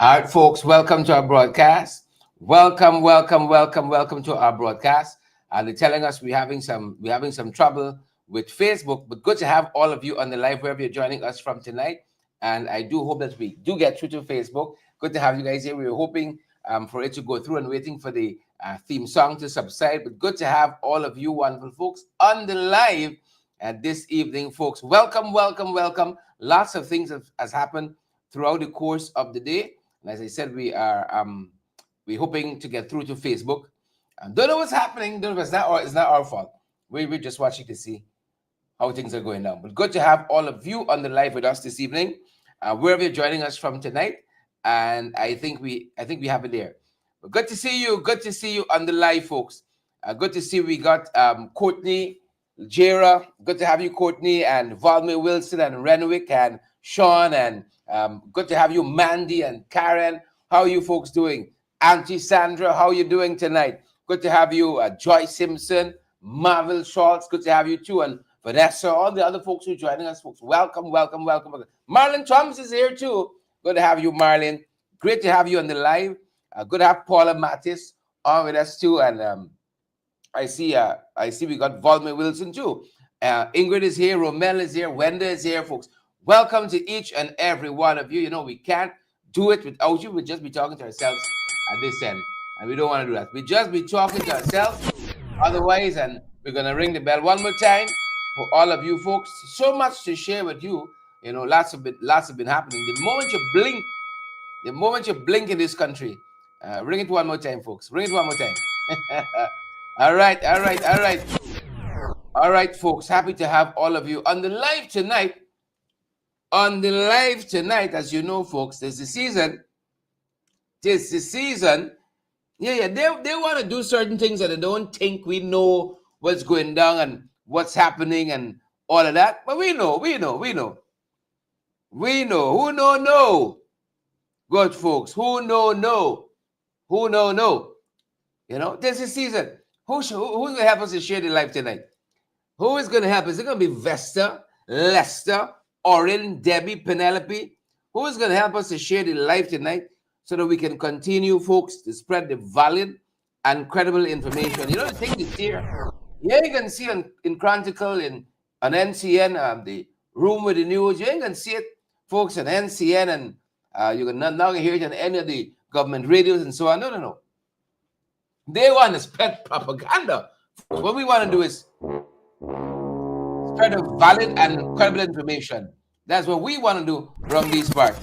All right, folks, welcome to our broadcast. Welcome to our broadcast. They're telling us we're having some trouble with Facebook, but good to have all of you on the live wherever you're joining us from tonight. And I do hope that we do get through to Facebook. Good to have you guys here. We were hoping for it to go through and waiting for the theme song to subside. But good to have all of you wonderful folks on the live this evening, folks. Welcome. Lots of things has happened throughout the course of the day. And as I said, we're hoping to get through to Facebook. And don't know what's happening. Don't know if it's not our fault. We're just watching to see how things are going down. But good to have all of you on the live with us this evening, wherever you're joining us from tonight. And I think we have it there. But good to see you. Good to see you on the live, folks. Good to see we got Courtney, Jera. Good to have you, Courtney, and Valmy Wilson, and Renwick, and Sean, and good to have you, Mandy and Karen. How are you folks doing? Auntie Sandra, how are you doing tonight? Good to have you, Joyce Simpson, Marvel Schultz. Good to have you too, and Vanessa, all the other folks who are joining us, folks. Welcome. Marlon Thomas is here too. Good to have you, Marlon. Great to have you on the live. Good to have Paula Mattis on with us too, and I see we got Valmy Wilson too. Ingrid is here, Romel is here, Wenda is here, folks. Welcome to each and every one of you. You know, we can't do it without you. We'll just be talking to ourselves at this end. And we don't want to do that. We just be talking to ourselves otherwise. And we're going to ring the bell one more time for all of you folks. So much to share with you. You know, lots have been happening. The moment you blink in this country, ring it one more time, folks. Ring it one more time. All right, folks. Happy to have all of you on the live tonight. As you know, folks, there's the season. Yeah. They want to do certain things and they don't think we know what's going down and what's happening and all of that. But we know. Who know. Good folks. Who know. You know, there's a season. Who's going to help us to share the life tonight? Who is going to help us? Is it going to be Vesta, Lester, Orin, Debbie, Penelope? Who is going to help us to share the life tonight so that we can continue, folks, to spread the valid and credible information? You know, the thing is here. Yeah, you can see in Chronicle, on NCN, the room with the news. You ain't going to see it, folks, on NCN, and you can now hear it on any of the government radios and so on. No. They want to spread propaganda. What we want to do is spread of valid and credible information. That's what we want to do from these parts.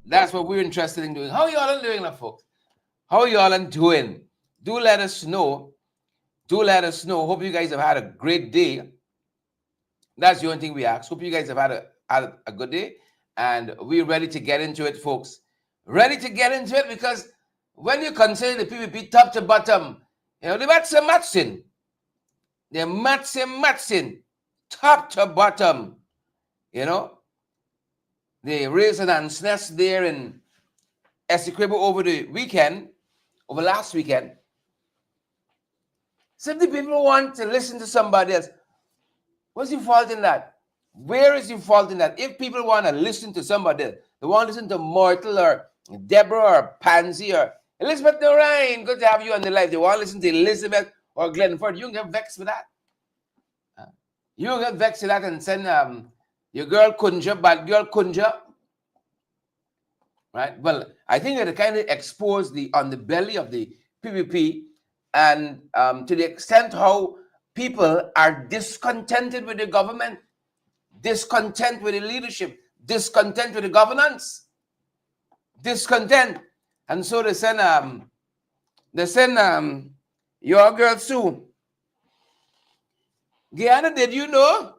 That's what we're interested in doing. How y'all doing, folks? How y'all doing? Do let us know. Hope you guys have had a great day. That's the only thing we ask. Hope you guys have had a good day. And we're ready to get into it, folks. Ready to get into it because when you consider the PPP top to bottom, you know, the matching. They're matching top to bottom. You know, they raised an ant's nest there in Essequibo over last weekend. Simply people want to listen to somebody else. What's the fault in that? Where is the fault in that? If people want to listen to somebody else, they want to listen to Myrtle or Deborah or Pansy or Elizabeth Norine. Good to have you on the live. They want to listen to Elizabeth or Glenford. You don't get vexed with that. You don't get vexed with that and send your girl Kunja, bad girl Kunja. Right? Well, I think that it kind of exposed the underbelly of the PPP and to the extent how people are discontented with the government, discontent with the leadership, discontent with the governance, discontent. And so they send your girl Sue. Guyana, did you know?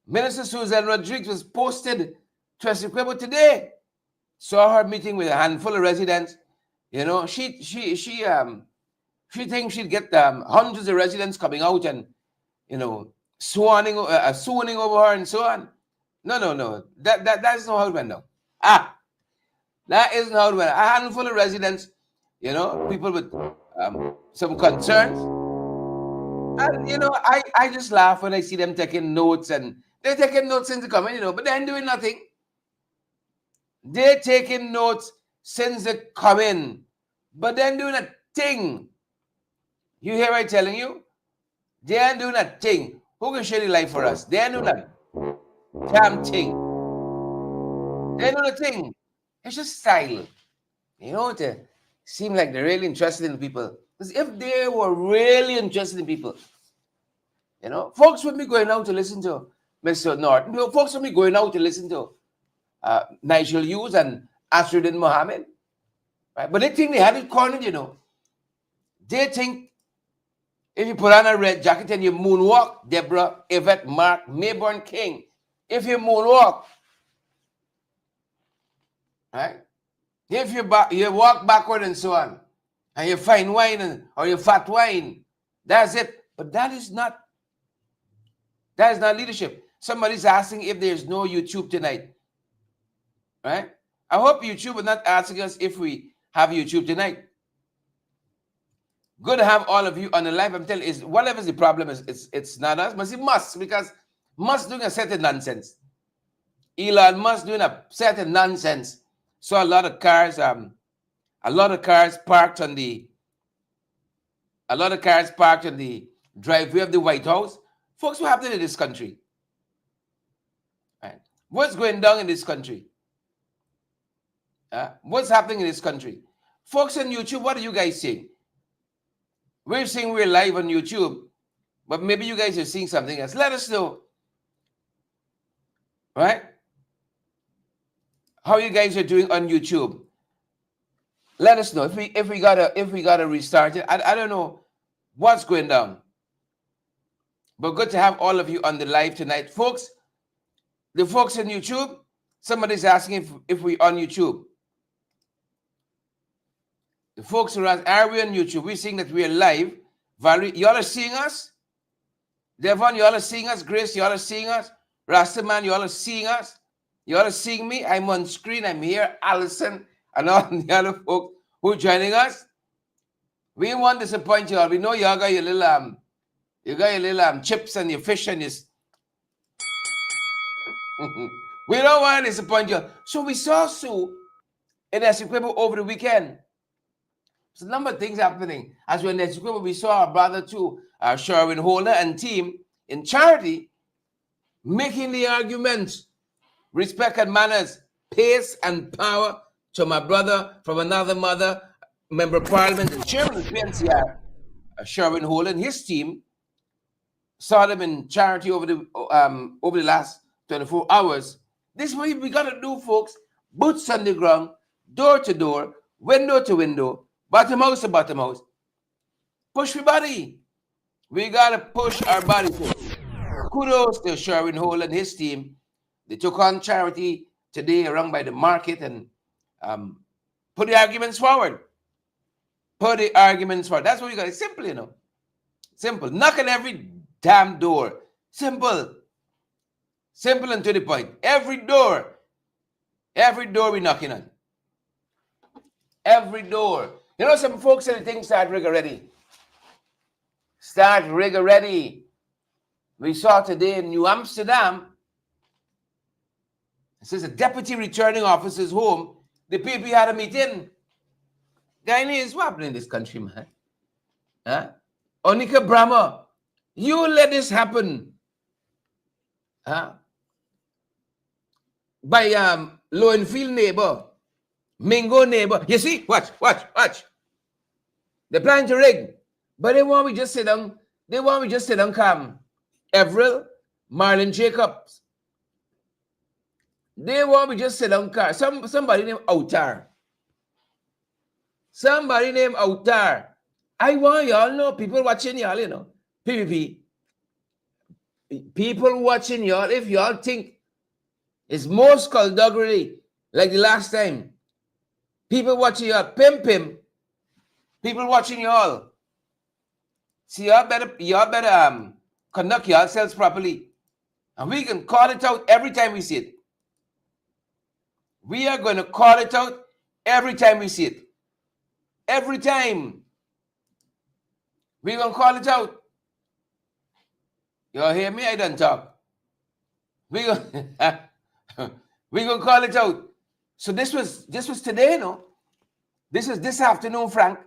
Minister Susan Rodriguez was posted to Essequibo today. Saw her meeting with a handful of residents. You know, she thinks she'd get hundreds of residents coming out and, you know, swooning over her and so on. No. That's not how it went down. That isn't how it went. A handful of residents, you know, people with some concerns. And, you know, I just laugh when I see them taking notes, and they're taking notes into comment, you know, but they ain't doing nothing. They're taking notes since they come in, but then doing a thing. You hear I telling you? They ain't doing a thing. Who can share the life for us? They ain't doing a damn thing. They ain't doing a thing. It's just style. You know, to seem like they're really interested in people. Because if they were really interested in people, you know, folks would be going out to listen to Mr. Norton. You know, folks would be going out to listen to Nigel Hughes and Asruddin Mohammed. Right? But they think they had it cornered, you know. They think if you put on a red jacket and you moonwalk, Deborah, Yvette, Mark, Mayborn King, if you moonwalk, right? If you walk backward and so on, and you find wine or you fat wine, that's it. But that is not leadership. Somebody's asking if there's no YouTube tonight, right? I hope YouTube is not asking us if we have YouTube tonight. Good to have all of you on the live. I'm telling you, whatever's the problem is, it's not us, but it must, because Musk doing a set of nonsense. Elon Musk doing a set of nonsense. So a lot of cars parked on the driveway of the White House. Folks, what happened in this country? Right? What's going down in this country? What's happening in this country? Folks on YouTube, what are you guys saying? We're saying we're live on YouTube, but maybe you guys are seeing something else. Let us know, right? How you guys are doing on YouTube. Let us know if we gotta restart it. I don't know what's going down, but good to have all of you on the live tonight, folks. The folks on YouTube, somebody's asking if we on YouTube. The folks who are we on YouTube? We're seeing that we are live. Valerie, y'all are seeing us? Devon, y'all are seeing us? Grace, y'all are seeing us? Rastaman, y'all are seeing us? Y'all are seeing me? I'm on screen. I'm here. Allison and all the other folks who are joining us. We won't disappoint y'all. We know y'all got your little chips and your fish and your we don't want to disappoint you. So we saw Sue in Essequibo over the weekend. There's a number of things happening. As we're in Essequibo, we saw our brother too, Sherwin Holder and team in charity, making the arguments, respect and manners, pace and power to my brother from another mother, member of parliament and chairman of the PNCR, Sherwin Holder and his team. Saw them in charity over the last 24 hours. This is what we got to do, folks. Boots on the ground, door to door, window to window, bottom house to bottom house. Push your body. We got to push our body. Kudos to Sherwin Hole and his team. They took on charity today around by the market and put the arguments forward. That's what you got. It's simple, you know. Simple. Knock on every damn door. Simple. Simple and to the point. Every door we knocking on. Every door. You know, some folks say the thing start rig already. We saw today in New Amsterdam, it says a deputy returning officer's home, the PPP had a meeting. Guyanese, what happened in this country, man? Huh? Onika Brahma, you let this happen. Huh? By Lowenfield neighbor, Mingo neighbor. You see? Watch. They're planning to rig. But they want me just sit down. Calm. Everett, Marlon Jacobs. They want me just sit down calm. Somebody named Outar. I want y'all know, people watching y'all, you know. PPP. People watching y'all, if y'all think it's more skullduggery like the last time. People watching y'all, pim. People watching y'all. See, y'all better conduct yourselves properly. And we can call it out every time we see it. We are going to call it out every time we see it. Every time. We're going to call it out. Y'all hear me? I don't talk. We're going to call it out. So this was today, no? This was this afternoon, Frank.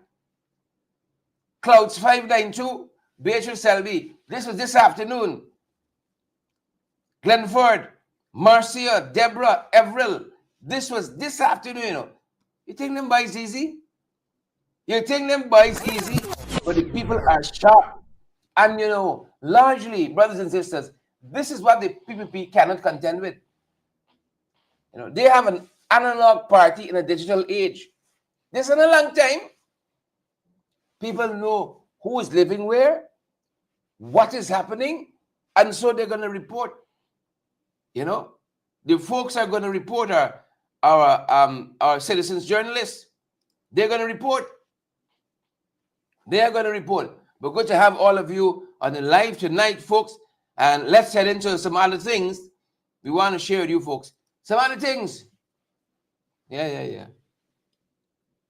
Clouds 592, Beatrice Selby. This was this afternoon. Glenford, Marcia, Deborah, Everett. This was this afternoon, you know. You think them boys easy? You think them boys easy? But the people are sharp. And, you know, largely, brothers and sisters, this is what the PPP cannot contend with. You know, they have an analog party in a digital age. This in a long time. People know who is living where, what is happening, and so they're going to report. You know, the folks are going to report our citizens journalists. They're going to report. They are going to report. But good to have all of you on the live tonight, folks. And let's head into some other things we want to share with you, folks. Some other things. Yeah.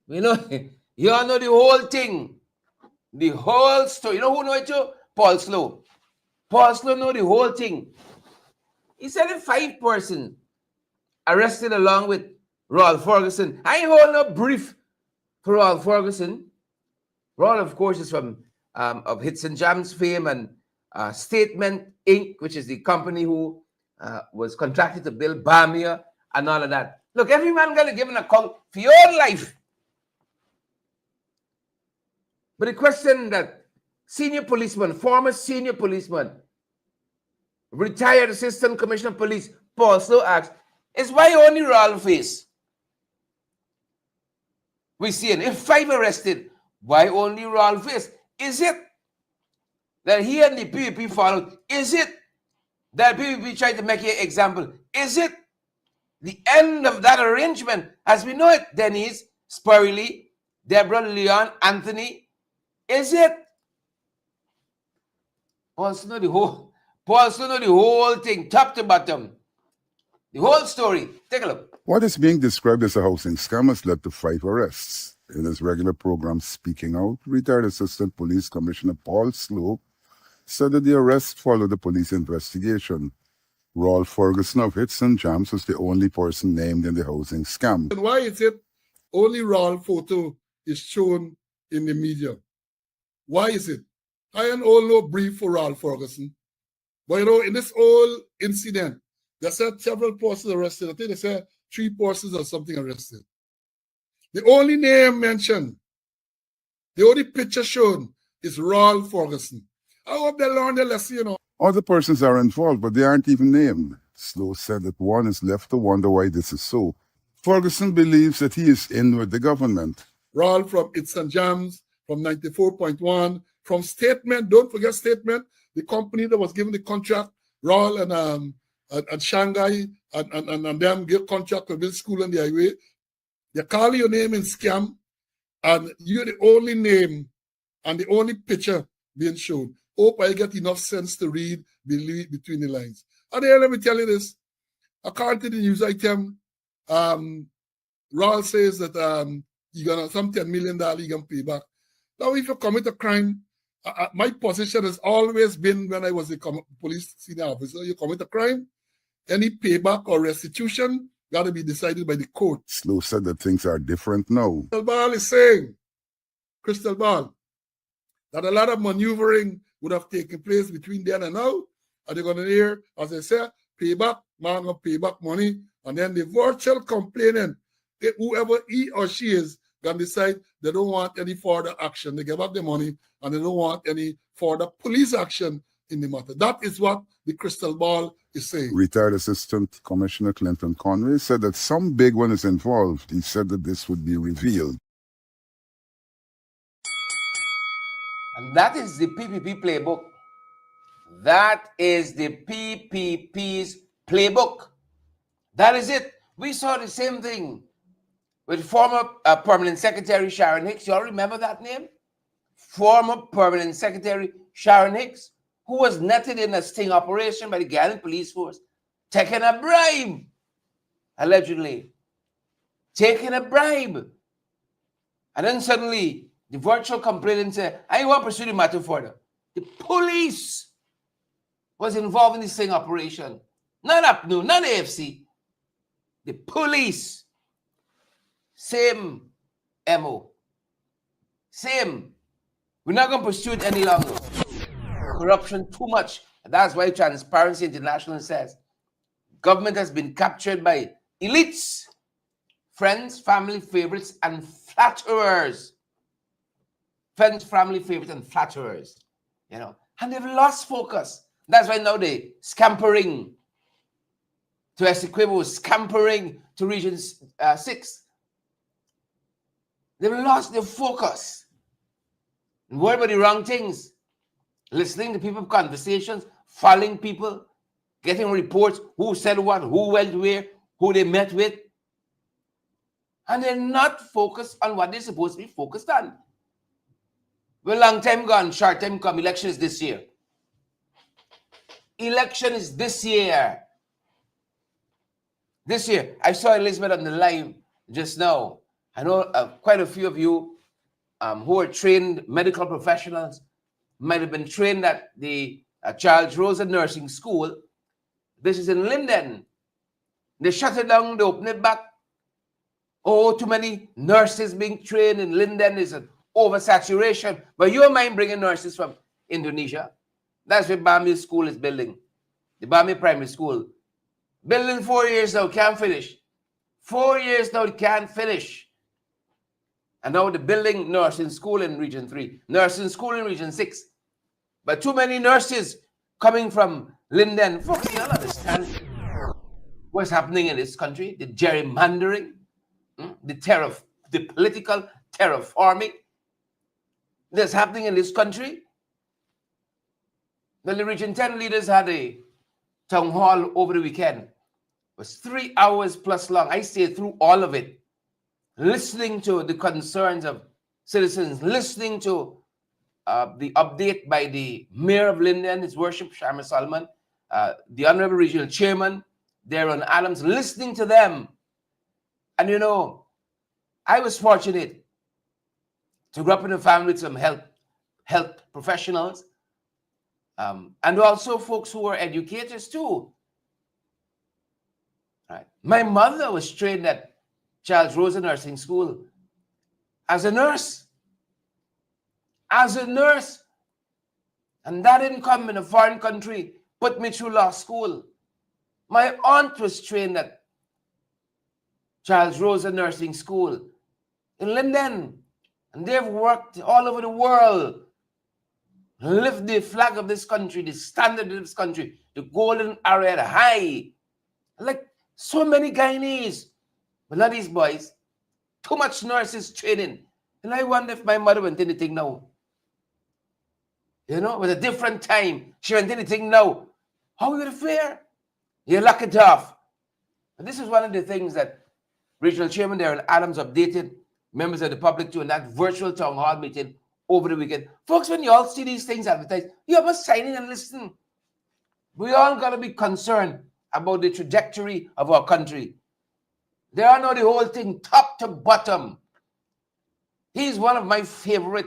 We know, you all know the whole thing. The whole story. You know who know it too? Paul Slow. Paul Slow know the whole thing. He said the 5 person arrested along with Rolf Ferguson. I ain't holding no brief for Rolf Ferguson. Rolf, of course, is from of Hits and Jams fame and Statement Inc., which is the company who was contracted to build Bamia and all of that. Look, every man got to give an account for your own life. But the question that former senior policeman, retired assistant commissioner of police, Paul Slow asks, is why only Rolf face? We see it. If 5 arrested, why only Rolf face? Is it that he and the PPP followed? Is it that PPP tried to make an example? Is it the end of that arrangement as we know it? Denise, Spurley, Deborah, Leon, Anthony. Is it? Paul Slow know the whole thing, top to bottom. The whole story. Take a look. What is being described as a housing scam has led to 5 arrests. In his regular program Speaking Out, retired Assistant Police Commissioner Paul Slow said that the arrest followed a police investigation. Rolf Ferguson of Hits and Jams was the only person named in the housing scam. And why is it only Rolf photo is shown in the media? Why is it? I am all no brief for Rolf Ferguson. But you know, in this whole incident, they said several persons arrested. I think they said 3 persons or something arrested. The only name mentioned, the only picture shown is Rolf Ferguson. I hope they learn their lesson, you know. Other persons are involved, but they aren't even named. Slow said that one is left to wonder why this is so. Ferguson believes that he is in with the government. Rolf from It's and Jams, from 94.1, from Statement, don't forget Statement, the company that was given the contract, Rolf and Shanghai and them get contract to build school on the highway. They call your name in scam, and you're the only name and the only picture being shown. Hope I get enough sense to read between the lines. And here, let me tell you this. According to the news item, Rolf says that you're gonna some $10 million you're gonna pay back. Now, if you commit a crime, my position has always been when I was a police senior officer, you commit a crime, any payback or restitution got to be decided by the court. Slow said that things are different now. Crystal Ball is saying, Crystal Ball, that a lot of maneuvering would have taken place between then and now. And they're going to hear, as I said, payback, man going to pay back money. And then the virtual complaining, whoever he or she is, can decide they don't want any further action. They give up the money and they don't want any further police action in the matter. That is what the Crystal Ball is saying. Retired Assistant Commissioner Clinton Conway said that some big one is involved. He said that this would be revealed. And that is the PPP playbook. That is the PPP's playbook. That is it. We saw the same thing with former Permanent Secretary Sharon Hicks. You all remember that name? Former Permanent Secretary Sharon Hicks, who was netted in a sting operation by the Gallant Police Force, taking a bribe, allegedly. Taking a bribe. And then suddenly, the virtual complainant said, I want to pursue the matter further. The police was involved in this sting operation. Not UPNU, not AFC. The police. Same MO. Same. We're not going to pursue it any longer. Corruption too much. That's why Transparency International says government has been captured by elites, friends, family favorites, and flatterers. Friends, family favorites, and flatterers. You know, and they've lost focus. That's why now they're scampering to Essequibo, scampering to Region 6. They've lost their focus. And worried about the wrong things. Listening to people's conversations, following people, getting reports, who said what, who went where, who they met with. And they're not focused on what they're supposed to be focused on. Well, long time gone, short time come. Election is this year. Election is this year. This year. I saw Elizabeth on the live just now. I know quite a few of you who are trained medical professionals might have been trained at the Charles Rosa Nursing School. This is in Linden. They shut it down, they open it back. Oh, too many nurses being trained in Linden is an oversaturation. But you don't mind bringing nurses from Indonesia. That's what Bami School is building. The Bami Primary School. Building 4 years now, can't finish. 4 years now, it can't finish. And now the building nursing school in Region 3, nursing school in Region 6. But too many nurses coming from Linden. Folks, you don't understand what's happening in this country. The gerrymandering, the political terraforming that's happening in this country. The Region 10 leaders had a town hall over the weekend. It was 3 hours plus long. I stayed through all of it, listening to the concerns of citizens, listening to the update by the mayor of Linden, His Worship Sharma Solomon, the Honorable Regional Chairman, Darren Adams, listening to them. And you know, I was fortunate to grow up in a family with some health professionals, and also folks who were educators too. Right. My mother was trained at Charles Rosa Nursing School as a nurse. As a nurse. And that income in a foreign country put me through law school. My aunt was trained at Charles Rosa Nursing School in Linden. And they've worked all over the world. Lift the flag of this country, the standard of this country, the golden arrowhead high. Like so many Guyanese. But not these boys. Too much nurses training. And I wonder if my mother went anything now. You know, it was a different time. She went anything now. How would it fare? You lock it off. And this is one of the things that Regional Chairman Darren Adams updated members of the public to in that virtual town hall meeting over the weekend. Folks, when you all see these things advertised, you must sign in and listen. We all got to be concerned about the trajectory of our country. There are now the whole thing, top to bottom. He's one of my favorite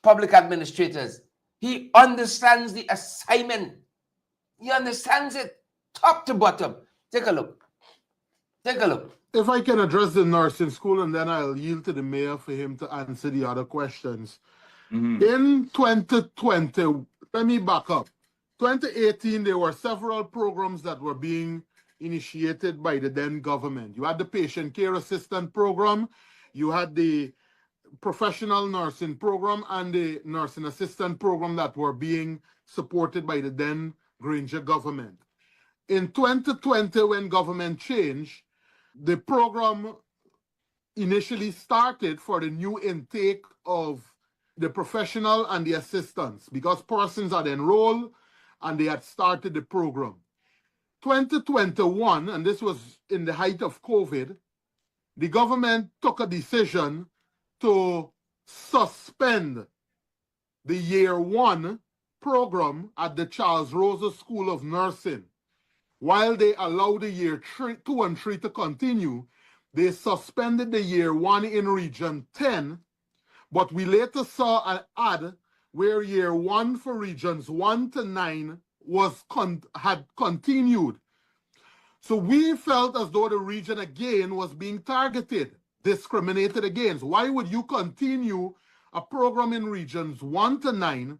public administrators. He understands the assignment. He understands it, top to bottom. Take a look. Take a look. If I can address the nursing school, and then I'll yield to the mayor for him to answer the other questions. In 2020, let me back up. 2018, there were several programs that were being initiated by the then government. You had the patient care assistant program, you had the professional nursing program, and the nursing assistant program that were being supported by the then Granger government. In 2020, when government changed, the program initially started for the new intake of the professional and the assistants because persons had enrolled and they had started the program. 2021, and this was in the height of COVID, the government took a decision to suspend the year one program at the Charles Rosa School of Nursing. While they allowed the year 2 and 3 to continue, they suspended the year 1 in Region 10, but we later saw an ad where year 1 for regions 1 to 9 had continued. So we felt as though the region again was being targeted. discriminated against. Why would you continue a program in regions 1 to 9,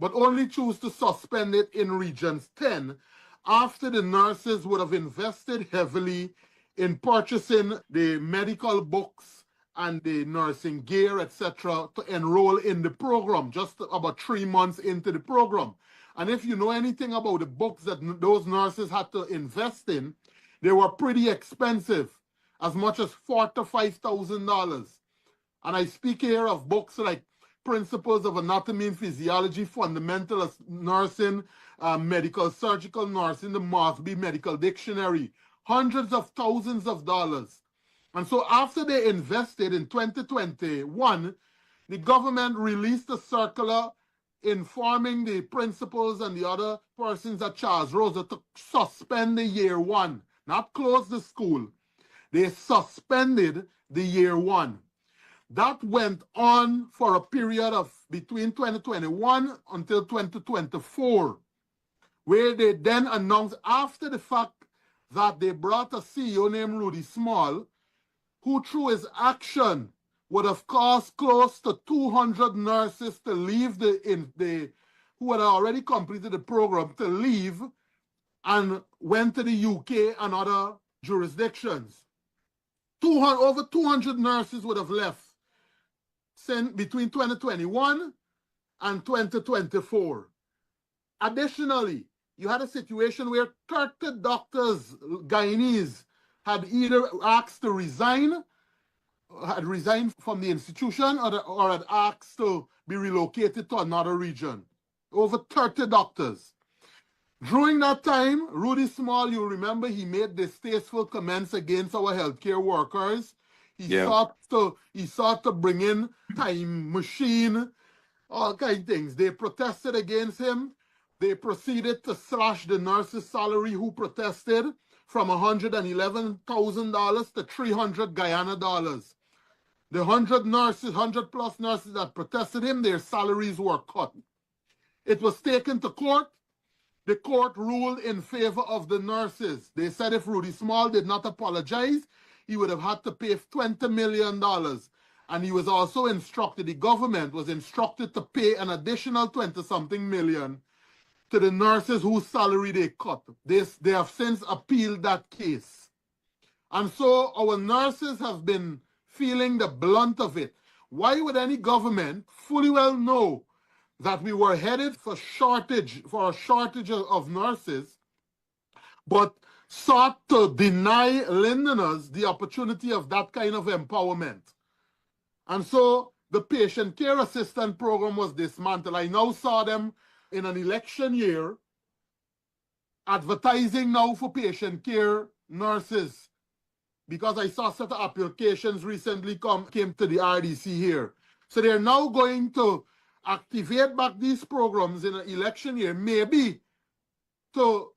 but only choose to suspend it in regions 10 after the nurses would have invested heavily in purchasing the medical books and the nursing gear, etc., to enroll in the program just about 3 months into the program? And if you know anything about the books that those nurses had to invest in, they were pretty expensive, as much as $4,000 to $5,000. And I speak here of books like Principles of Anatomy and Physiology, Fundamental Nursing, Medical Surgical Nursing, the Moresby Medical Dictionary, hundreds of thousands of dollars. And so after they invested in 2021, the government released a circular informing the principals and the other persons at Charles Rosa to suspend the year 1, not close the school. They suspended the year 1. That went on for a period of between 2021 until 2024, where they then announced after the fact that they brought a CEO named Rudy Small, who through his action would have caused close to 200 nurses to leave who had already completed the program, to leave and went to the UK and other jurisdictions. Over 200 nurses would have left between 2021 and 2024. Additionally, you had a situation where 30 doctors, Guyanese, had either asked to resign, had resigned from the institution, or had asked to be relocated to another region. Over 30 doctors. During that time, Rudy Small, you remember, he made distasteful comments against our healthcare workers. He sought to bring in time machine, all kinds of things. They protested against him. They proceeded to slash the nurses' salary who protested from $111,000 to 300 Guyana dollars. The 100 plus nurses that protested him, their salaries were cut. It was taken to court. The court ruled in favor of the nurses. They said if Rudy Small did not apologize, he would have had to pay $20 million. And he was also instructed, the government was instructed to pay an additional 20-something million to the nurses whose salary they cut. They have since appealed that case. And so our nurses have been feeling the blunt of it. Why would any government fully well know that we were headed for a shortage of nurses, but sought to deny Londoners the opportunity of that kind of empowerment? And so the patient care assistant program was dismantled. I now saw them in an election year advertising now for patient care nurses, because I saw certain applications recently came to the RDC here. So they're now going to activate back these programs in an election year, maybe to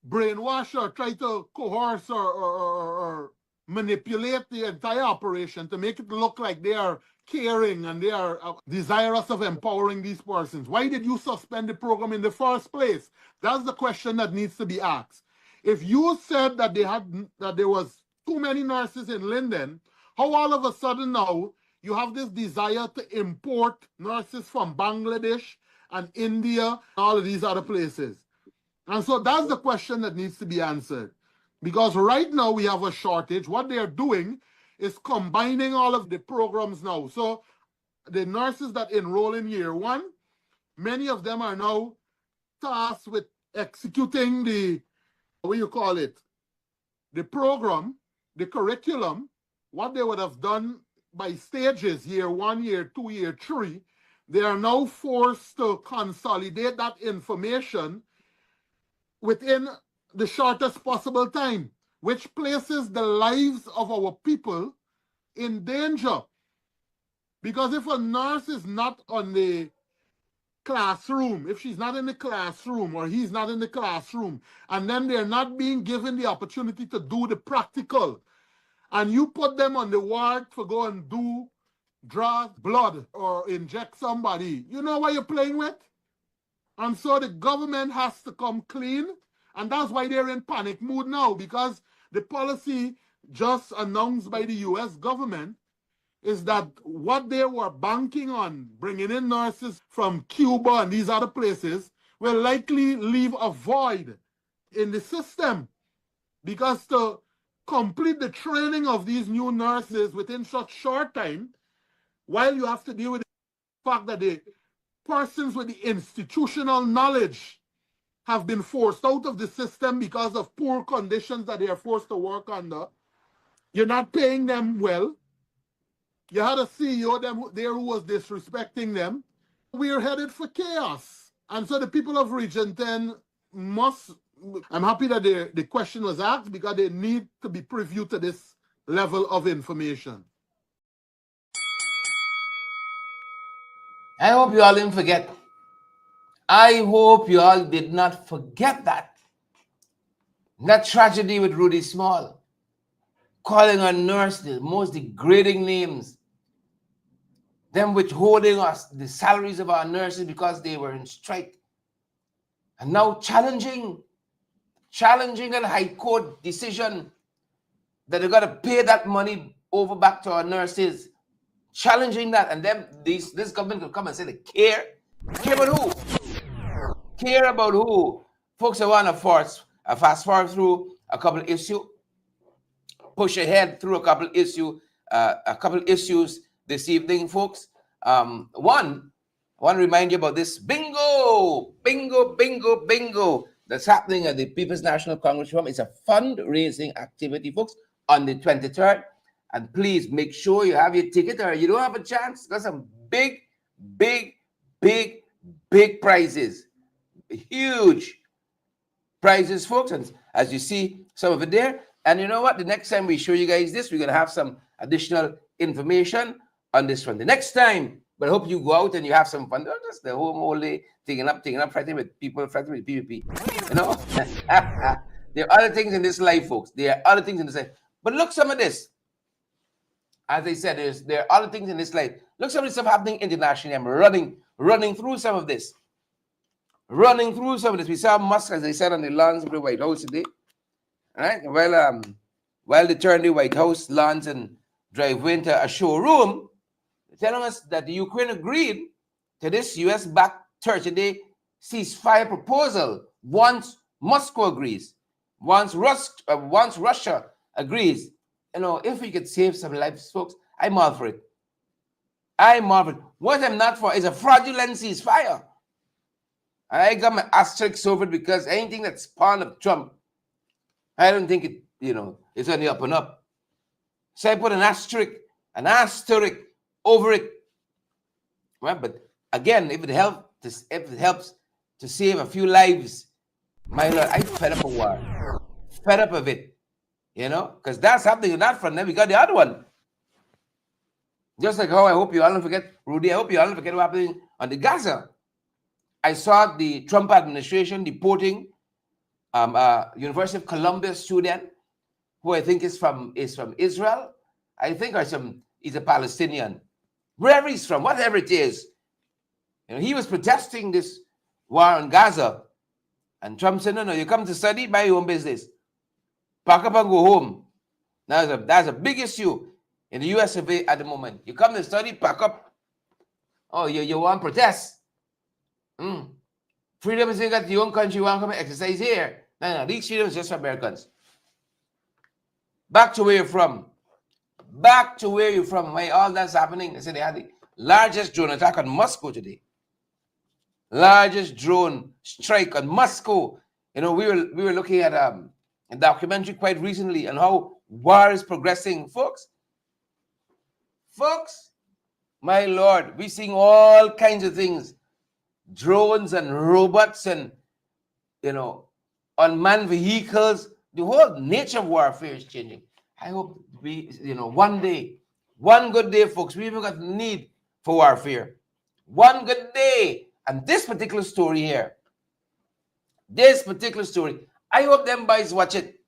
brainwash or try to coerce or manipulate the entire operation to make it look like they are caring and they are desirous of empowering these persons. Why did you suspend the program in the first place? That's the question that needs to be asked. If you said that there was too many nurses in Linden, how all of a sudden now you have this desire to import nurses from Bangladesh and India and all of these other places? And so that's the question that needs to be answered. Because right now we have a shortage. What they're doing is combining all of the programs now. So the nurses that enroll in year 1, many of them are now tasked with executing the program, the curriculum, what they would have done by stages, year 1, year 2, year 3. They are now forced to consolidate that information within the shortest possible time, which places the lives of our people in danger. Because if a nurse is not on the classroom, if she's not in the classroom or he's not in the classroom, and then they're not being given the opportunity to do the practical, and you put them on the ward to go and draw blood or inject somebody, you know what you're playing with? And so the government has to come clean. And that's why they're in panic mood now, because the policy just announced by the US government is that what they were banking on, bringing in nurses from Cuba and these other places, will likely leave a void in the system, because to complete the training of these new nurses within such short time, while you have to deal with the fact that the persons with the institutional knowledge have been forced out of the system because of poor conditions that they are forced to work under, you're not paying them well. You had a CEO there who was disrespecting them. We are headed for chaos. And so the people of Region 10 must, I'm happy that the question was asked, because they need to be privy to this level of information. I hope you all didn't forget. I hope you all did not forget that. That tragedy with Rudy Small, calling a nurse the most degrading names, them withholding us the salaries of our nurses because they were in strike, and now challenging a high court decision that they got to pay that money over back to our nurses, challenging that, and then this government will come and say they care about who? Care about who? Folks, I want to fast forward through a couple of issues, push ahead through a couple of issues this evening, folks. One, I want to remind you about this bingo that's happening at the People's National Congress Forum. It's a fundraising activity, folks, on the 23rd. And please make sure you have your ticket, or you don't have a chance. There's some big prizes. Huge prizes, folks. And as you see, some of it there. And you know what? The next time we show you guys this, we're going to have some additional information on this one the next time. But I hope you go out and you have some fun. Don't just the whole day taking up, fighting with people, fighting with PPP. You know? There are other things in this life, folks. There are other things in this life. But look, some of this. As I said, there are other things in this life. Look, some of this stuff happening internationally. I'm running through some of this. We saw Musk, as I said, on the lawns of the White House today. All right? While they turned the White House lawns and driveway into a showroom, telling us that the Ukraine agreed to this U.S.-backed 30-day ceasefire proposal once Moscow agrees, once Russia agrees. You know, if we could save some lives, folks, I'm all for it. What I'm not for is a fraudulent ceasefire. I got my asterisk over it, because anything that's spawned of Trump, I don't think it, it's on the up and up. So I put an asterisk over it. Right? But again, if it helps to save a few lives, my Lord, I'm fed up of war. Fed up of it. Because that's happening not from them. We got the other one. Just like how I hope you all don't forget, Rudy, I hope you all don't forget what happened on the Gaza. I saw the Trump administration deporting a University of Columbia student who I think is from Israel. I think he's a Palestinian. Wherever he's from, whatever it is. He was protesting this war on Gaza. And Trump said, no, you come to study, by your own business. Pack up and go home. Now that's a big issue in the US of A at the moment. You come to study, pack up. Oh, you want to protest? Freedom is in your own country, you want to come and exercise here. No, these freedoms just for Americans. Back to where you're from. Why all that's happening? They said they had the largest drone attack on Moscow today. Largest drone strike on Moscow. We were looking at a documentary quite recently on how war is progressing, folks. My Lord, we're seeing all kinds of things. Drones and robots and, unmanned vehicles. The whole nature of warfare is changing. I hope one good day, folks, we even got the need for warfare. One good day. And this particular story here, I hope them boys watch it.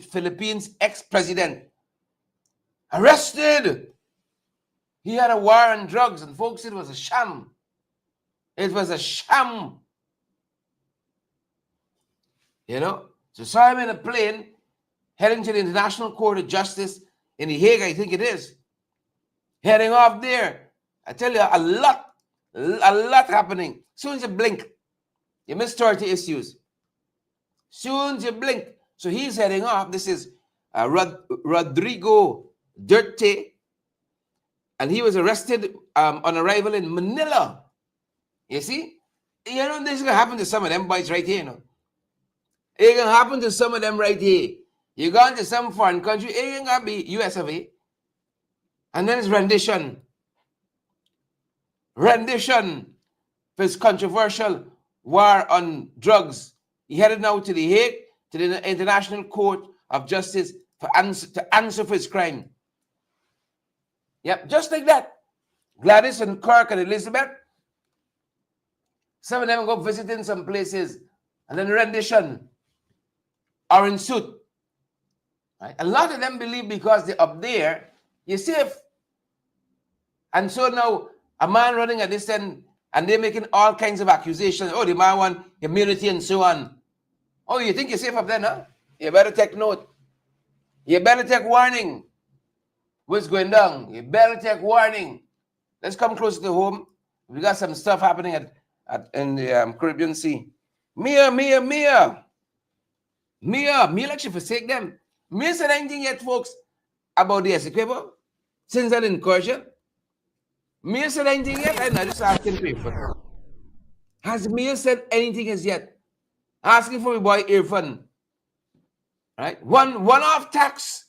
Philippines ex-president arrested. He had a war on drugs, and folks, it was a sham. So saw him in a plane. heading to the International Court of Justice in The Hague, I think it is. Heading off there. I tell you, a lot happening. Soon as you blink, you miss 30 issues. Soon as you blink. So he's heading off. This is Rodrigo Duterte, and he was arrested on arrival in Manila. You see? You know, this is going to happen to some of them boys right here, you know. It's going to happen to some of them right here. You go into some foreign country, it ain't going to be US of A. And then it's rendition. Rendition for his controversial war on drugs. He headed now to The Hague, to the International Court of Justice to answer for his crime. Yep, just like that. Gladys and Kirk and Elizabeth, some of them go visiting some places, and then rendition or in suit. Right? A lot of them believe because they're up there, you're safe. And so now a man running at this end, and they're making all kinds of accusations. Oh, the man want immunity and so on. Oh, you think you're safe up there, no? You better take note. You better take warning. What's going down? You better take warning. Let's come closer to home. We got some stuff happening in the Caribbean Sea. Mia, like you forsake them. Mia said anything yet, folks, about the Essequibo since that incursion? Mia said anything yet? I'm not just asking people. Has Mia said anything as yet? Asking for my boy Irfan. Right? One-off tax.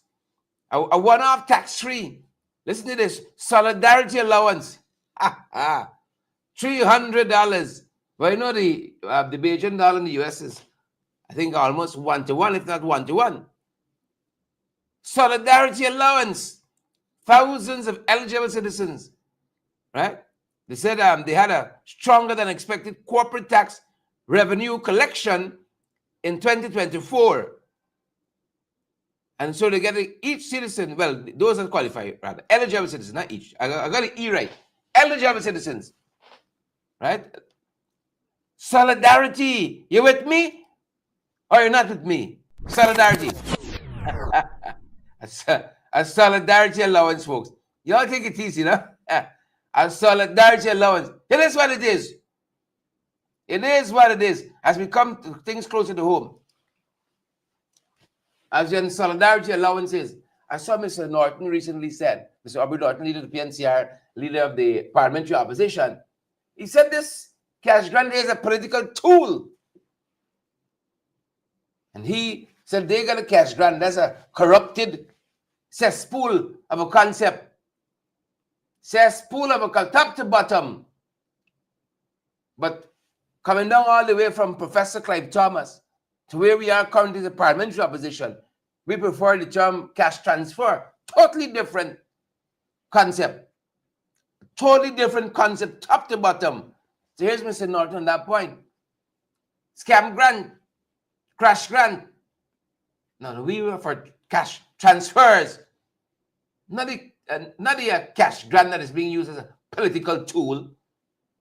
A one-off tax free. Listen to this. Solidarity allowance. $300. Well, you know the Bajan dollar in the US is, I think, almost 1-to-1, if not 1-to-1. Solidarity allowance. Thousands of eligible citizens. Right? They said they had a stronger than expected corporate tax revenue collection in 2024. And so they get each citizen, well, those that qualify, rather, eligible citizens, not each. I got the E right. Eligible citizens. Right? Solidarity. You with me? Or you're not with me? Solidarity. A solidarity allowance, folks. Y'all take it easy, no? A solidarity allowance. It is what it is. It is what it is. As we come to things closer to home. As in solidarity allowances, I saw Mr. Norton recently said, Mr. Aubrey Norton, leader of the PNCR, leader of the parliamentary opposition, he said this cash grant is a political tool. And he said they got a cash grant. That's a corrupted cesspool of a concept. Cesspool of a top to bottom. But coming down all the way from Professor Clive Thomas to where we are currently the parliamentary opposition, we prefer the term cash transfer. Totally different concept. Totally different concept, top to bottom. So here's Mr. Norton on that point. Scam grant, crash grant. No, we were for cash transfers. Not the cash grant that is being used as a political tool.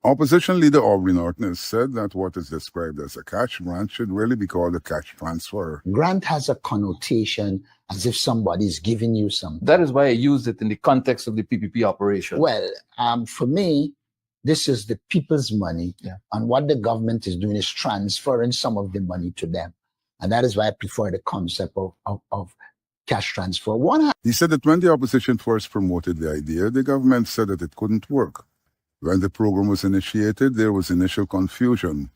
Opposition leader Aubrey Norton has said that what is described as a cash grant should really be called a cash transfer. Grant has a connotation as if somebody is giving you something. That is why I used it in the context of the PPP operation. Well, for me, this is the people's money. Yeah. And what the government is doing is transferring some of the money to them. And that is why I prefer the concept of cash transfer. He said that when the opposition first promoted the idea, the government said that it couldn't work. When the program was initiated, there was initial confusion.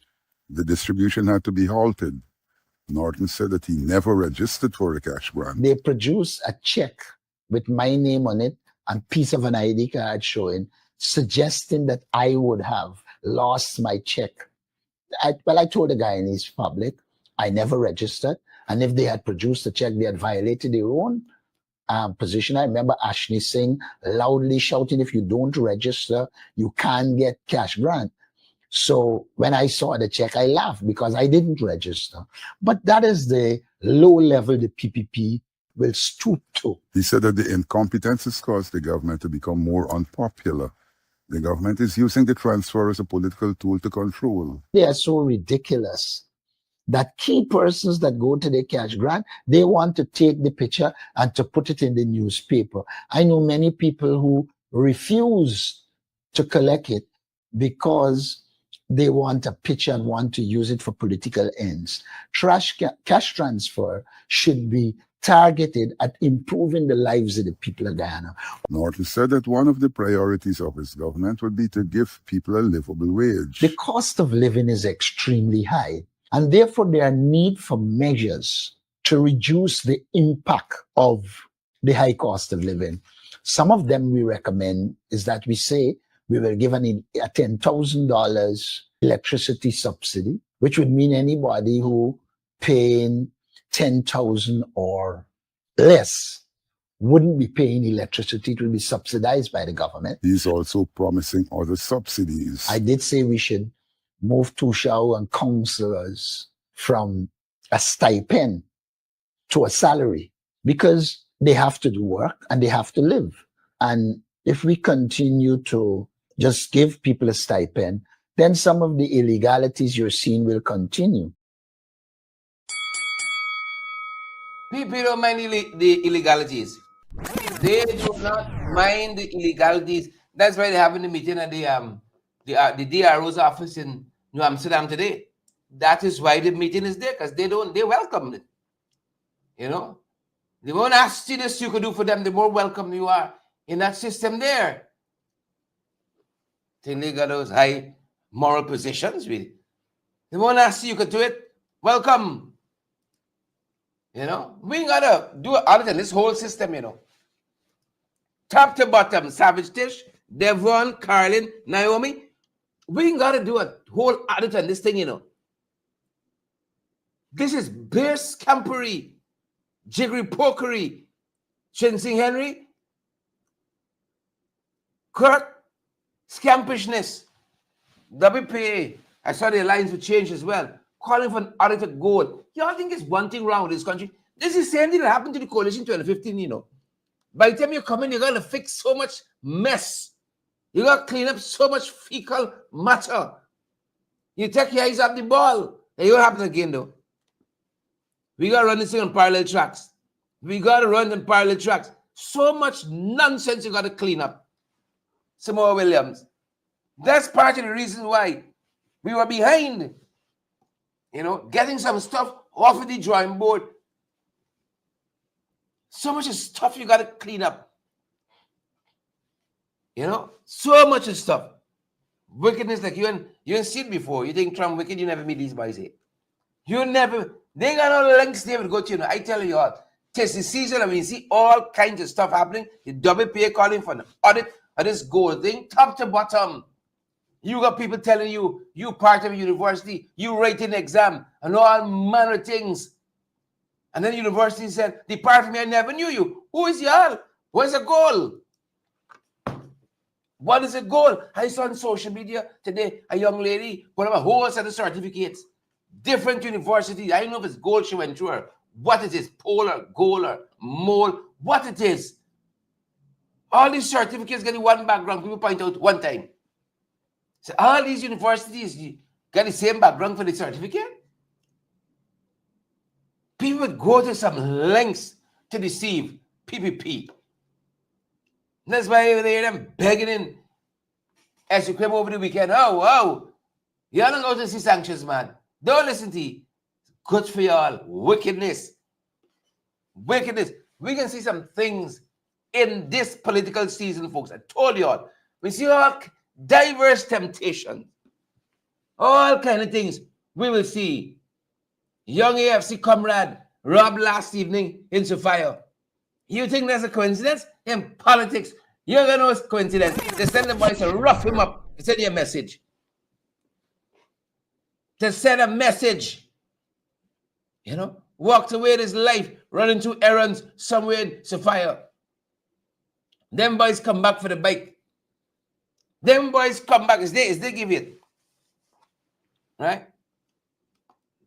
The distribution had to be halted. Norton said that he never registered for a cash grant. They produced a check with my name on it and piece of an ID card showing, suggesting that I would have lost my check. I told the guy in his public, I never registered. And if they had produced the check, they had violated their own position. I remember Ashley Singh loudly shouting, if you don't register, you can't get cash grant. So when I saw the check, I laughed because I didn't register. But that is the low level the PPP will stoop to. He said that the incompetence has caused the government to become more unpopular. The government is using the transfer as a political tool to control. They are so ridiculous that key persons that go to the cash grant, they want to take the picture and to put it in the newspaper. I know many people who refuse to collect it because they want a picture and want to use it for political ends. Cash transfer should be targeted at improving the lives of the people of Guyana. Norton said that one of the priorities of his government would be to give people a livable wage. The cost of living is extremely high, and therefore there are need for measures to reduce the impact of the high cost of living. Some of them we recommend is that we say we will give a $10,000 electricity subsidy, which would mean anybody who paying $10,000 or less wouldn't be paying electricity. It will be subsidized by the government. He's also promising other subsidies. I did say we should move Tushao and councillors from a stipend to a salary because they have to do work and they have to live. And if we continue to just give people a stipend, then some of the illegalities you're seeing will continue. People don't mind the illegalities. They do not mind the illegalities. That's why they're having the meeting at the DRO's office in New Amsterdam today. That is why the meeting is there, because they welcome it. You know, the more nastiness you could do for them, the more welcome you are in that system there. I think they got those high moral positions. The more nasty you could do it, welcome. You know, we ain't gotta do audit in this whole system, you know. Top to bottom, Savage Tish, Devon, Carlin, Naomi. We ain't gotta do a whole audit on this thing, you know. This is bare scampery, jiggery pokery. Chinsing Henry, Kirk, scampishness. WPA, I saw the lines would change as well. Calling for an audited goal. Y'all think it's one thing wrong with this country? This is the same thing that happened to the coalition in 2015, you know. By the time you come in, you're going to fix so much mess. You got to clean up so much fecal matter. You take your eyes off the ball. And it will happen again, though. We got to run this thing on parallel tracks. We got to run on parallel tracks. So much nonsense you got to clean up. Samoa Williams. That's part of the reason why we were behind. You know, getting some stuff off of the drawing board. So much stuff you got to clean up. You know, so much stuff. Wickedness like you ain't seen before. You think Trump wicked, you never meet these boys here. You never, they got all the links they would go to, you know. I tell you all, tis the season, I mean, you see all kinds of stuff happening. The WPA calling for an audit of this gold thing, top to bottom. You got people telling you, you part of a university, you write an exam, and all manner of things. And then the university said, depart from me, I never knew you. Who is y'all? What's the goal? What is the goal? I saw on social media today, a young lady put up a whole set of certificates. Different universities. I don't know if it's gold she went through or what it is, polar, gold, or mole, what it is. All these certificates getting one background. People point out one time. So all these universities got the same background for the certificate. People would go to some lengths to deceive PPP. That's why they hear them begging in as you came over the weekend. Oh, you don't go to see sanctions, man. Don't listen to you. Good for y'all. Wickedness. Wickedness. We can see some things in this political season, folks. I told y'all. We see all diverse temptations. All kind of things we will see. Young AFC comrade robbed last evening in Sophia. You think that's a coincidence? In politics, you're going to know it's a coincidence. They send the boys to rough him up to send you a message. To send a message. You know, walked away with his life, running 2 errands somewhere in Sophia. Them boys come back for the bike. Them boys come back. Is they give it. Right?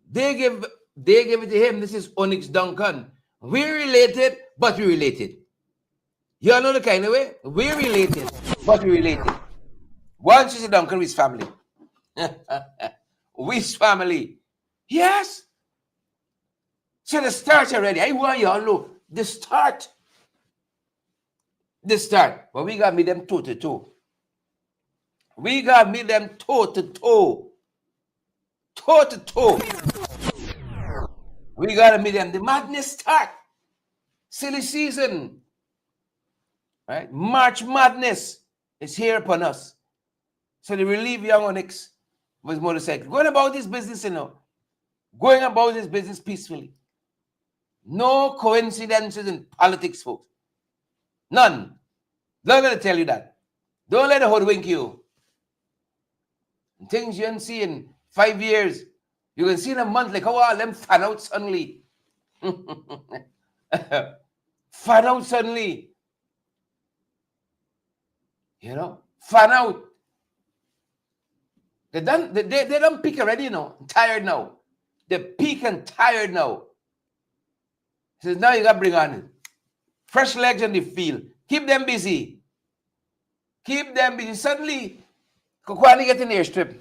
They give it to him. This is Onyx Duncan. We're related, but we related. You all know the kind of way? We're related, but we related. Once you say Duncan, we's family. We's family. Yes, So the start already. I want y'all know the start. The start. But we got to meet them toe to toe. We got to meet them toe to toe. Toe to toe. We got to meet them. The madness start. Silly season. Right? March Madness is here upon us. So they relieve young Onyx with motorcycle. Going about this business, Going about this business peacefully. No coincidences in politics, folks. None. Not going to tell you that. Don't let it hoodwink you. Things you didn't see in 5 years, you can see in a month, like, oh, them fan out suddenly. Fan out suddenly. Fan out. They don't peak already, tired now. They're peak and tired now. He says, now you got to bring on fresh legs on the field. Keep them busy. Keep them busy. Suddenly, Kokwani get an airstrip.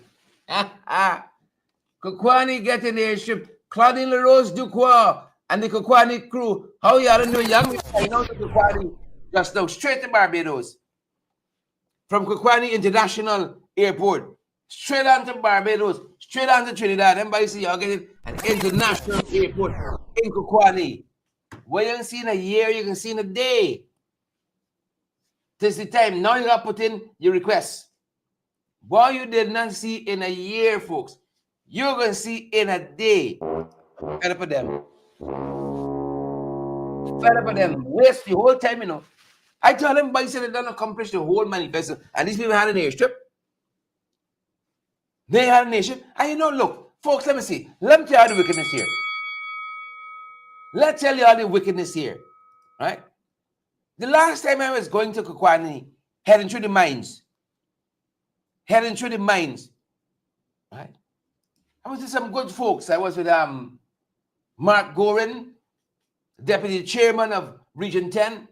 Kokwani get an airstrip. Claudine LaRose Duquois and the Kokwani crew. How y'all know young? I know the Kokwani just now straight to Barbados. From Kokwani International Airport. Straight on to Barbados. Straight on to Trinidad. Everybody see y'all get it. An international airport in Kokwani. What you can see in a year, you can see in a day. This is the time. Now you got to put in your request. What you did not see in a year, folks, you're going to see in a day. Fed up with them. Fed up with them. Waste the whole time, I told them, but said they don't accomplish the whole manifesto. And these people had an airstrip. They had a nation. And look, folks, let me see. Let me tell you the wickedness here. Let's tell you all the wickedness here. Right? The last time I was going to Kokwani, heading through the mines. Right? I was with some good folks. I was with Mark Gorin, Deputy Chairman of Region 10,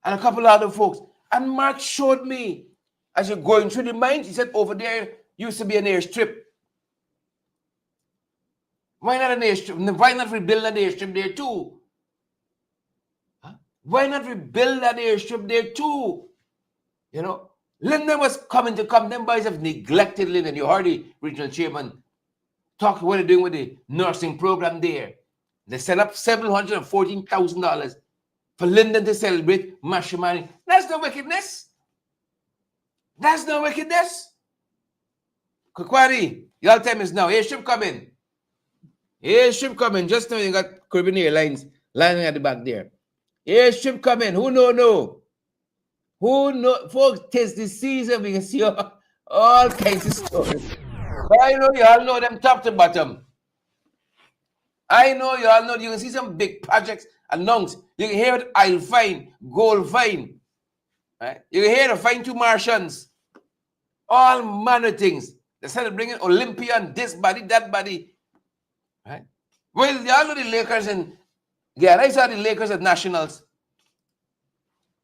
and a couple other folks. And Mark showed me, as you're going through the mines, he said, over there used to be an airstrip. Why not an airstrip? Why not rebuild an airstrip there too? Why not rebuild that airstrip there too? Linden was coming to come. Them boys have neglected Linden. You heard the regional chairman talk what they're doing with the nursing program there. They set up $714,000 for Linden to celebrate matrimony. That's no wickedness. That's no wickedness. Kokwani, your time is now. Airstrip coming. Airstrip coming. Just now you got Caribbean Airlines lying at the back there. Airstrip coming. Who know? Who know? Folks, tis the season. We can see all kinds of stories. But I know you all know them top to bottom. I know you all know. You can see some big projects announced. You can hear it, I'll find, gold find. Right? You can hear the find two Martians. All manner of things. They started bringing Olympian, this body, that body. Right? Well, you all know the Lakers and I saw the Lakers at Nationals.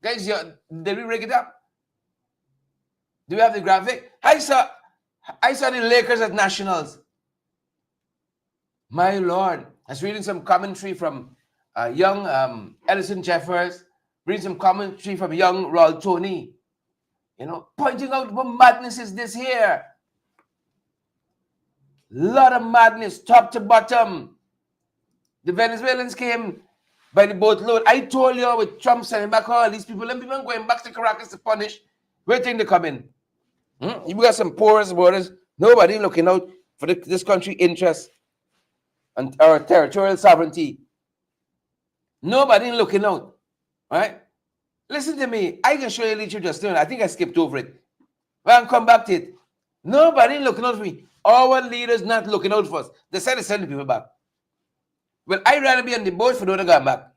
Guys, did we break it up? Do we have the graphic? I saw the Lakers at Nationals. My Lord. I was reading some commentary from young Edison Jeffers, reading some commentary from young Raul Tony, pointing out what madness is this here. Lot of madness, top to bottom. The Venezuelans came by the boatload. I told you with Trump sending back all these people, and people going back to Caracas to punish. Where do you think they come in? You got some porous borders. Nobody looking out for this country's interests and our territorial sovereignty. Nobody looking out. Right? Listen to me. I can show you literature just now. I think I skipped over it. But I'll come back to it. Nobody looking out for me. Our leaders not looking out for us. They said to send the people back. Well, I'd rather be on the boat for those that come back.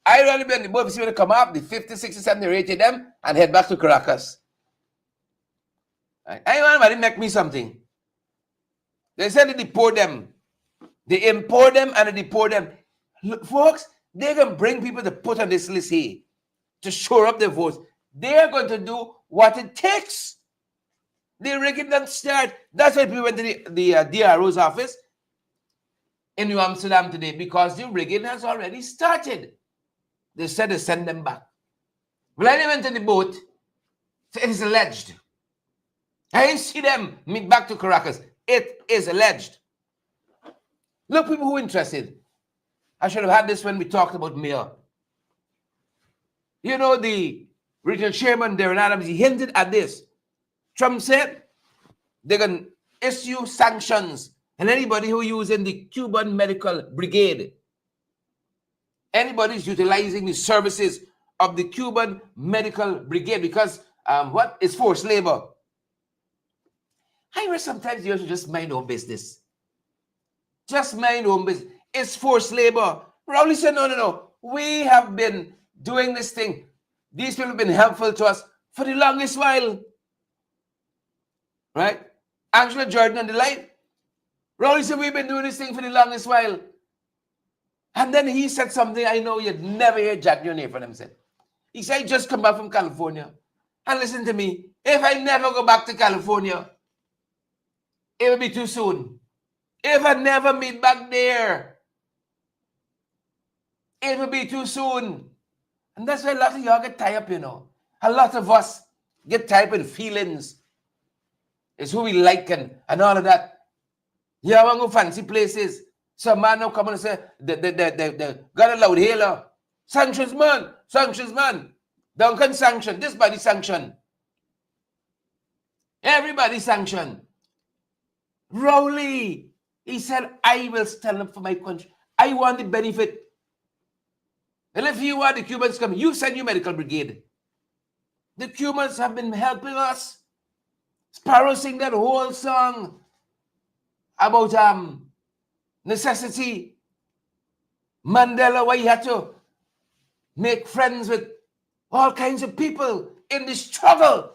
I'd rather be on the boat for see when they come up, the 50, 60, 70, 80 of them, and head back to Caracas. Right? Anybody make me something. They said they deport them. They import them and they deport them. Look, folks, they can bring people to put on this list here to shore up their votes. They are going to do what it takes. They rig it and start. That's why people went to the DRO's office in New Amsterdam today because the rigging has already started. They said they send them back. When I went in the boat, it is alleged. I didn't see them meet back to Caracas. It is alleged. Look, people who are interested. I should have had this when we talked about mayor. You know, the regional chairman, Darren Adams, he hinted at this. Trump said they're going to issue sanctions and anybody who using the Cuban Medical Brigade, anybody who's utilizing the services of the Cuban Medical Brigade, because what is forced labor? I hear sometimes you should just mind your own business. Just mind your own business. It's forced labor. Rowley said, no. We have been doing this thing. These people have been helpful to us for the longest while. Right? Angela Jordan and the like. Rowley said, we've been doing this thing for the longest while. And then he said something I know you'd never hear Jack Jr. from him say. He said, I just come back from California. And listen to me, if I never go back to California, it will be too soon. If I never meet back there, it will be too soon. And that's why a lot of y'all get tied up, you know. A lot of us get tied up in feelings. It's who we like and all of that. You want to go fancy places. Some man now come and say, the got a loud hailer. Sanctions, man. Sanctions, man. Duncan sanction. This body sanction. Everybody sanction. Rowley, he said, I will stand up for my country. I want the benefit. And if you are the Cubans coming, you send your medical brigade. The Cubans have been helping us. Sparrow sing that whole song about necessity. Mandela, why he had to make friends with all kinds of people in the struggle.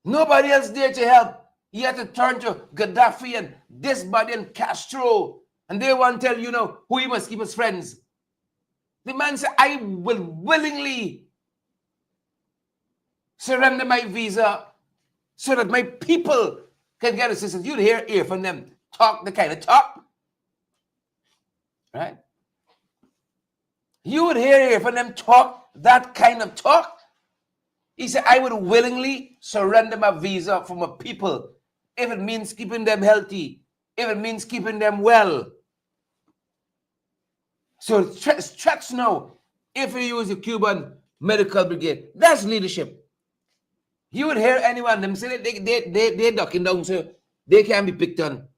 Nobody else there to help. He had to turn to Gaddafi and this body and Castro. And they want to tell you know who he must keep as friends. The man said, I will willingly surrender my visa so that my people can get assistance. You'd hear from them talk the kind of talk. Right? You would hear from them talk that kind of talk. He said, I would willingly surrender my visa for my people if it means keeping them healthy, if it means keeping them well. So threats now, if you use the Cuban Medical Brigade, that's leadership. You would hear anyone, them say they're ducking down, so they can't be picked on.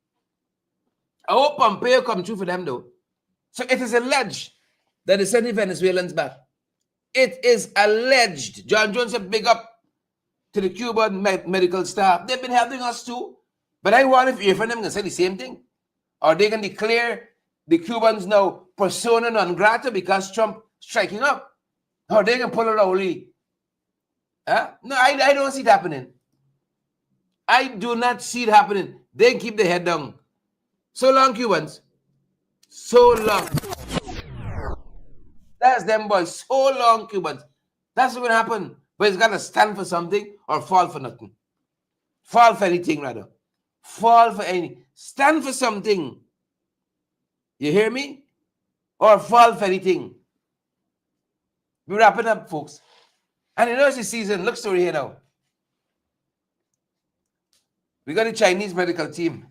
I hope Pompeo come true for them, though. So it is alleged that they sent the Venezuelans back. It is alleged. John Jones said, big up to the Cuban medical staff. They've been helping us too. But I wonder if you from them can say the same thing. Or they can declare the Cubans now persona non grata because Trump striking up. Or they can pull a Rowley. No, I don't see it happening. I do not see it happening. They can keep their head down. So long, Cubans. So long. That's them boys. So long, Cubans. That's what's going to happen. But it's got to stand for something or fall for nothing. Fall for anything, rather. Fall for anything. Stand for something. You hear me? Or fall for anything. We're wrapping up, folks. And you know it's the season. Look story here now. We got a Chinese medical team.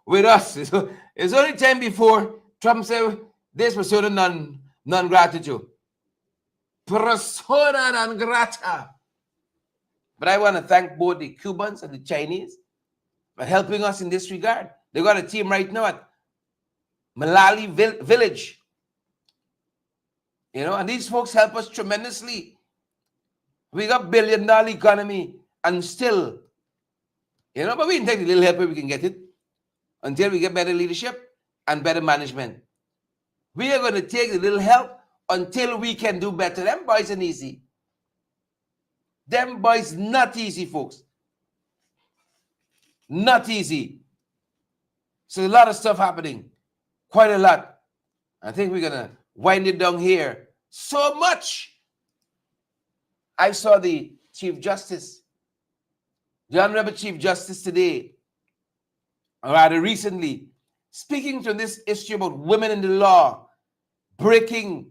With us. It's only time before Trump said this persona non grata. Persona non grata. But I want to thank both the Cubans and the Chinese for helping us in this regard. They got a team right now at Malali Village. You know, and these folks help us tremendously. We got $1 billion economy and still, you know, but we can take the little help where we can get it until we get better leadership and better management. We are going to take the little help until we can do better. Them boys ain't easy. Them boys not easy, folks. Not easy. So a lot of stuff happening. Quite a lot. I think we're going to wind it down here. So much. I saw the Chief Justice, the Honorable Chief Justice today, or rather recently, speaking to this issue about women in the law, breaking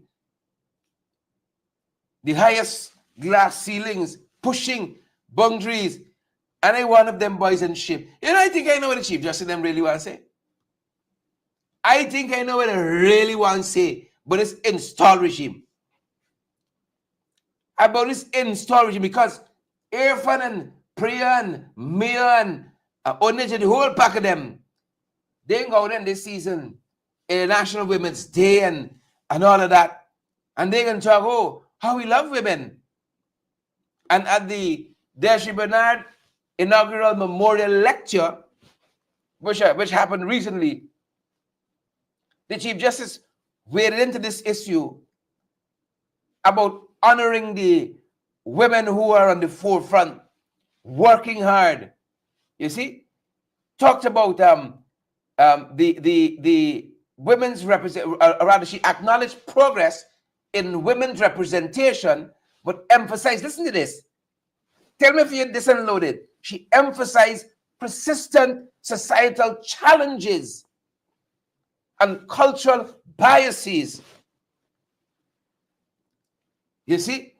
the highest glass ceilings, pushing boundaries, and I one of them boys in ship. You know, I think I know what the Chief Justice them really want to say. I think I know what they really want to say, but it's install regime. About this install regime, because Irfan and Priya and Mia and Onij, the whole pack of them, they ain't going in this season, International Women's Day and all of that. And they can talk, oh, how we love women. And at the Deshri Bernard inaugural memorial lecture, which happened recently, the Chief Justice waded into this issue about honoring the women who are on the forefront, working hard. You see, talked about the women's rather she acknowledged progress in women's representation, but emphasized, listen to this. Tell me if you disunloaded. She emphasized persistent societal challenges and cultural biases. You see?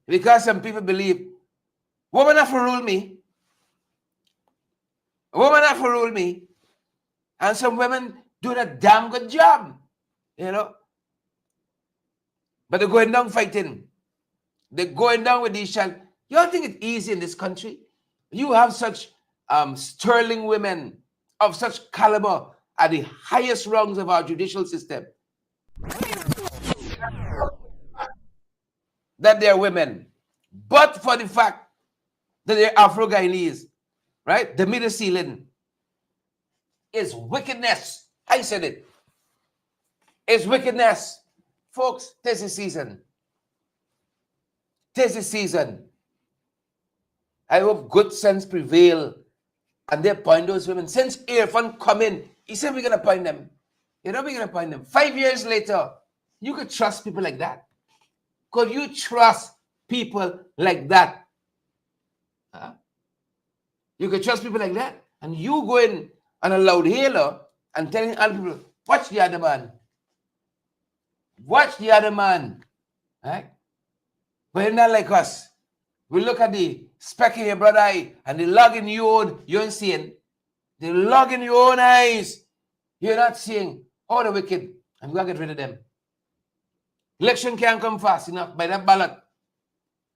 Because some people believe, women have to rule me. Women have to rule me. And some women do a damn good job, you know. But they're going down fighting. They're going down with these child. You don't think it's easy in this country? You have such sterling women of such caliber at the highest rungs of our judicial system. That they're women. But for the fact that they're Afro-Guyanese, right? The middle ceiling is wickedness. I said it. It's wickedness. Folks, this is season. This is season. I hope good sense prevail and they appoint those women. Since Irfan come in, he said we're going to appoint them. You know we're going to appoint them. 5 years later, you could trust people like that. Could you trust people like that? Huh? You could trust people like that? And you go in on a loud hailer and telling other people, watch the other man. Watch the other man. Right? But it's not like us. We look at the speck in your brother eye and the log in your own, you ain't seeing. The log in your own eyes, you're not seeing. All the wicked, I'm going to get rid of them. Election can't come fast enough by that ballot.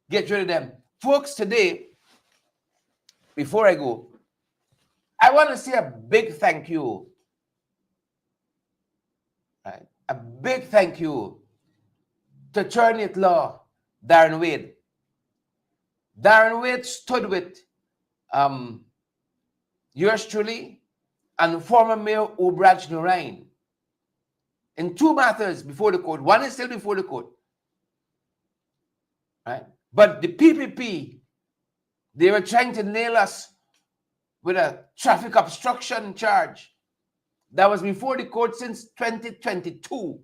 Get rid of them. Folks, today, before I go, I want to say a big thank you. Right? A big thank you to Attorney at Law, Darren Wade. Darren Wade stood with yours truly and former Mayor Obraj Narain in two matters before the court. One is still before the court. Right? But the PPP, they were trying to nail us with a traffic obstruction charge that was before the court since 2022.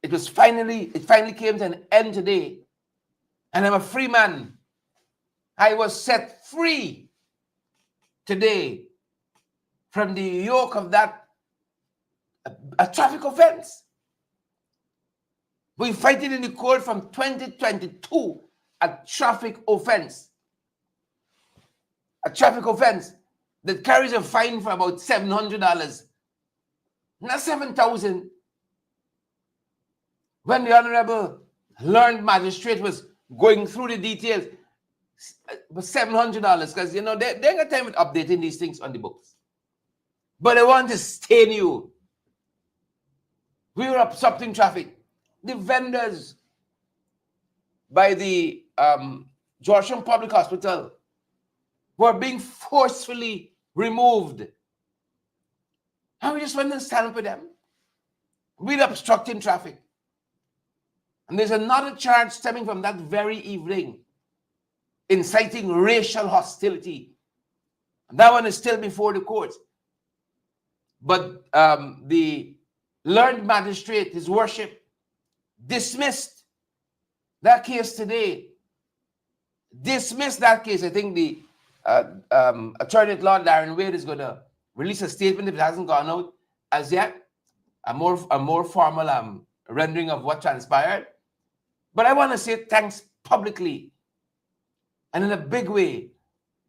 It finally came to an end today. And I'm a free man. I was set free today from the yoke of that a traffic offense. We fight it in the court from 2022, a traffic offense. A traffic offense that carries a fine for about $700. Not $7,000. When the Honorable Learned Magistrate was going through the details, it was $700 because, you know, they ain't got time with updating these things on the books. But they want to stain you. We were obstructing traffic. The vendors by the Georgetown Public Hospital were being forcefully removed. And we just went and stand up with them. We're obstructing traffic. And there's another charge stemming from that very evening, inciting racial hostility. And that one is still before the courts. But the learned magistrate, his worship, dismissed that case today. Dismissed that case. I think the Attorney at Law, Darren Wade, is going to release a statement if it hasn't gone out as yet, a more formal rendering of what transpired. But I want to say thanks publicly and in a big way.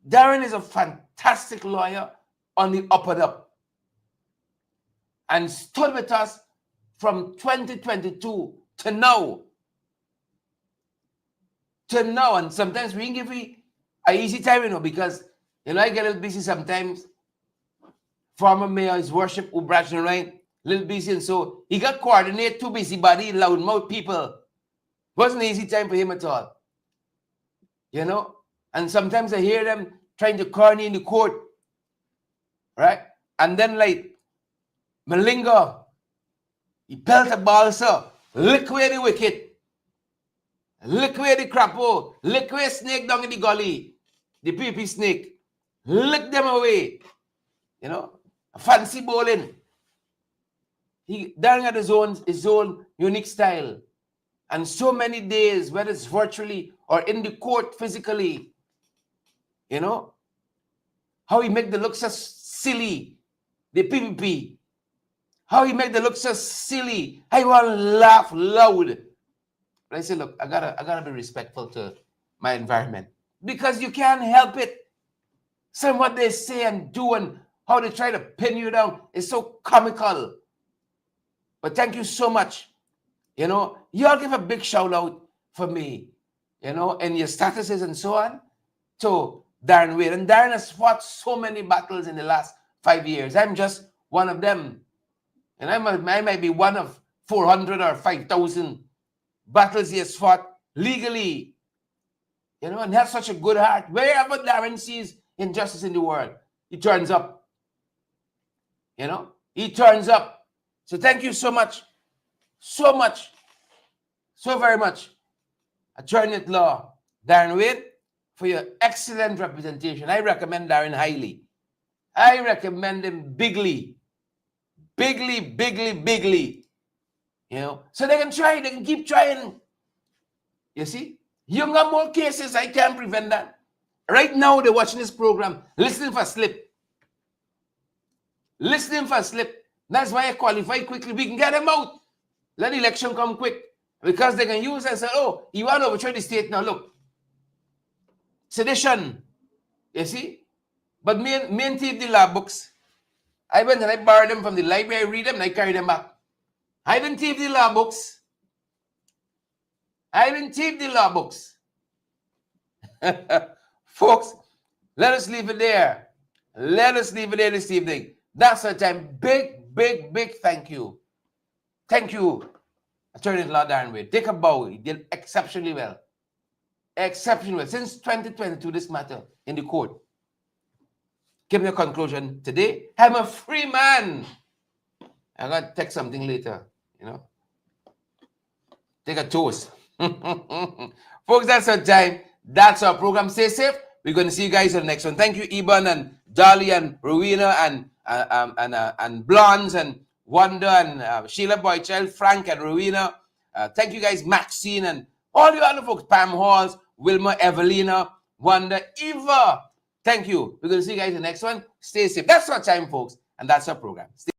Darren is a fantastic lawyer on the up and up and stood with us from 2022 to now. And sometimes we can give you an easy time, you know, because, you know, I get a little busy sometimes. Former mayor, his worship, Ubrajn, right? A little busy, and so he got coordinate two busybody, loudmouth people. Wasn't an easy time for him at all. You know? And sometimes I hear them trying to corner in the court. Right? And then like Malinga, he pelt a ball, sir. Liquid the wicket. Liquid the crapo. Liquid snake down in the gully. The PP snake. Lick them away. You know? Fancy bowling. Darren had his own unique style. And so many days, whether it's virtually or in the court physically, you know, how he make the look so silly, the PPP. How he make the look so silly. I want to laugh loud. But I say, look, I gotta be respectful to my environment. Because you can't help it. Some what they say and do and how they try to pin you down is so comical. But thank you so much. You know, y'all give a big shout out for me, you know, and your statuses and so on to Darren Wade. And Darren has fought so many battles in the last 5 years. I'm just one of them. And I might be one of 400 or 5,000 battles he has fought legally. You know, and has such a good heart. Wherever Darren sees injustice in the world, he turns up. You know, he turns up. So thank you so much. So much. So very much. Attorney at law, Darren Wade, for your excellent representation. I recommend Darren highly. I recommend him bigly. Bigly. You know, so they can try, they can keep trying. You see? You got more cases, I can't prevent that. Right now, they're watching this program, listening for slip. Listening for slip. That's why I qualify quickly. We can get them out. Let the election come quick. Because they can use and say, oh, you want to overthrow the state now. Look. Sedition. You see? But me and thief the law books. I went and I borrowed them from the library, I read them, and I carry them back. I didn't thief the law books. Folks, let us leave it there. Let us leave it there this evening. That's our time. Big thank you. Thank you, Attorney at law Darren Wade. Take a bow. He did exceptionally well. Exceptionally well. Since 2022, this matter in the court. Give me a conclusion today. I'm a free man. I'm going to take something later, you know. Take a toast. Folks, that's our time. That's our program. Stay safe. We're going to see you guys on the next one. Thank you, Iban and Dolly and Rowena and Blondes and Wanda and Sheila Boychild, Frank and Rowena. Thank you guys, Maxine and all the other folks. Pam Halls, Wilma, Evelina, Wanda, Eva. Thank you. We're going to see you guys in the next one. Stay safe. That's our time, folks. And that's our program. Stay